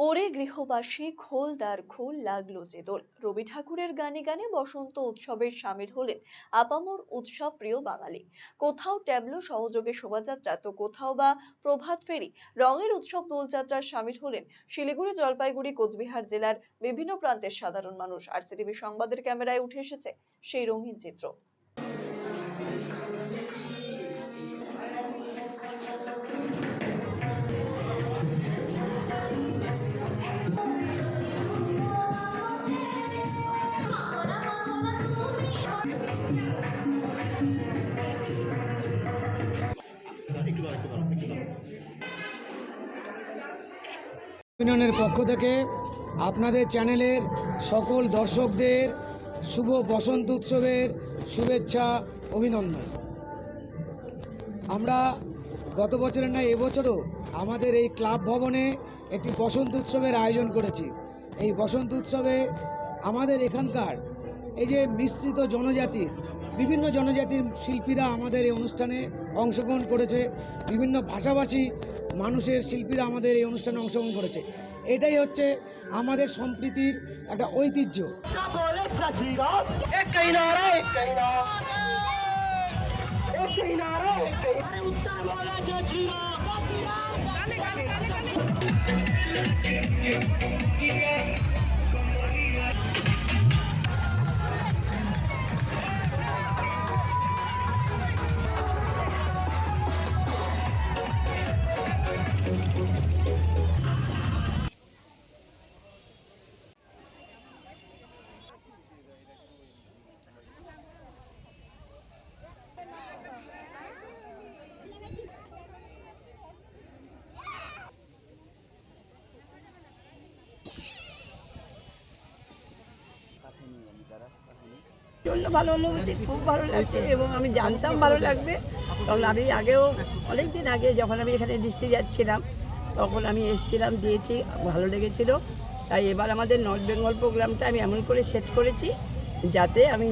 ওরে গৃহবাসী খোল দ্বার খোল লাগলো যে দোল। রবি ঠাকুরের গানে গানে বসন্ত উৎসবের সামিল হলেন আপামর উৎসব প্রিয় বাঙালি। কোথাও ট্যাবলো সহযোগে শোভাযাত্রা, তো কোথাও বা প্রভাত ফেরি রঙের উৎসব দোলযাত্রার সামিল হলেন শিলিগুড়ি, জলপাইগুড়ি, কোচবিহার জেলার বিভিন্ন প্রান্তের সাধারণ মানুষ। আরসিটিভি সংবাদের ক্যামেরায় উঠে এসেছে সেই রঙিন চিত্র। ইউনিয়নের পক্ষ থেকে আপনাদের চ্যানেলের সকল দর্শকদের শুভ বসন্ত উৎসবের শুভেচ্ছা, অভিনন্দন। আমরা গত বছরের নয় এবছরও আমাদের এই ক্লাব ভবনে একটি বসন্ত উৎসবের আয়োজন করেছি। এই বসন্ত উৎসবে আমাদের এখানকার এই যে মিশ্রিত জনজাতির বিভিন্ন জনজাতির শিল্পীরা আমাদের এই অনুষ্ঠানে অংশগ্রহণ করেছে, বিভিন্ন ভাষাভাষী মানুষের শিল্পীরা আমাদের এই অনুষ্ঠানে অংশগ্রহণ করেছে। এটাই হচ্ছে আমাদের সম্প্রীতির একটা ঐতিহ্য। জন্য ভালো হলো বলতে খুব ভালো লাগছে, এবং আমি জানতাম ভালো লাগবে, কারণ আমি আগেও অনেক দিন আগে যখন আমি এখানে ডিস্ট্রিক্ট যাচ্ছিলাম তখন আমি এসেছিলাম, দিয়েছি, ভালো লেগেছিল। তাই এবার আমাদের নর্থ বেঙ্গল প্রোগ্রামটা আমি এমন করে সেট করেছি যাতে আমি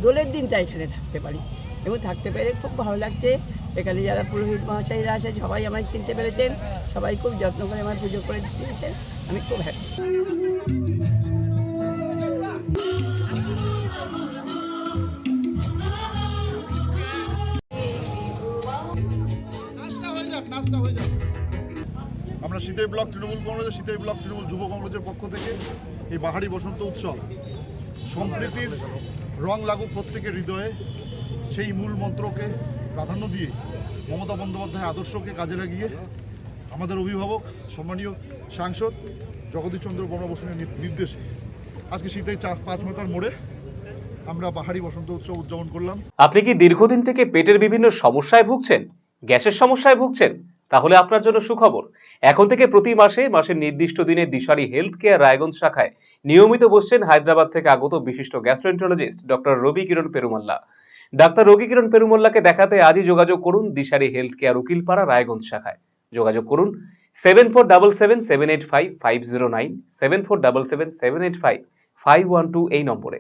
দোলের দিনটা এখানে থাকতে পারি, এবং থাকতে পেরে খুব ভালো লাগছে। এখানে যারা পুরোহিত মহাশয়রা আছে সবাই আমায় চিনতে পেরেছেন, সবাই খুব যত্ন করে আমার পুজো করে দিয়েছেন, আমি খুব হ্যাপি। আমরা সিতাই ব্লক তৃণমূল কংগ্রেস, সিতাই ব্লক তৃণমূল যুব কংগ্রেসের পক্ষ থেকে এই বাহারি বসন্ত উৎসব সম্প্রীতির রং লাগুক প্রত্যেকের হৃদয়ে, সেই মূল মন্ত্রকে প্রাধান্য দিয়ে মমতা বন্দ্যোপাধ্যায়ের আদর্শকে কাজে লাগিয়ে আমাদের অভিভাবক সম্মানীয় সাংসদ জগদীশ চন্দ্র বর্মা-বসুনের নির্দেশে আজকে সিতাই 5 মাথার মোড়ে আমরা বাহারি বসন্ত উৎসব উদযাপন করলাম। আপনি কি দীর্ঘদিন থেকে পেটের বিভিন্ন সমস্যায় ভুগছেন, গ্যাসের সমস্যায় ভুগছেন? তাহলে আপনার জন্য সুখবর। এখন থেকে প্রতি মাসের নির্দিষ্ট দিনে দিশারি হেলথ কেয়ার রায়গঞ্জ শাখায় নিয়মিত বসছেন হায়দ্রাবাদ থেকে আগত বিশিষ্ট গ্যাস্ট্রোএন্টারোলজিস্ট ডক্টর রবি কিরণ পেরুমাল্লা। ডাক্তার রবি কিরণ পেরুমাল্লাকে দেখাতে আজই যোগাযোগ করুন দিশারি হেলথ কেয়ার উকিলপাড়া রায়গঞ্জ শাখায়। যোগাযোগ করুন 7477785509, 7477785512 এই নম্বরে।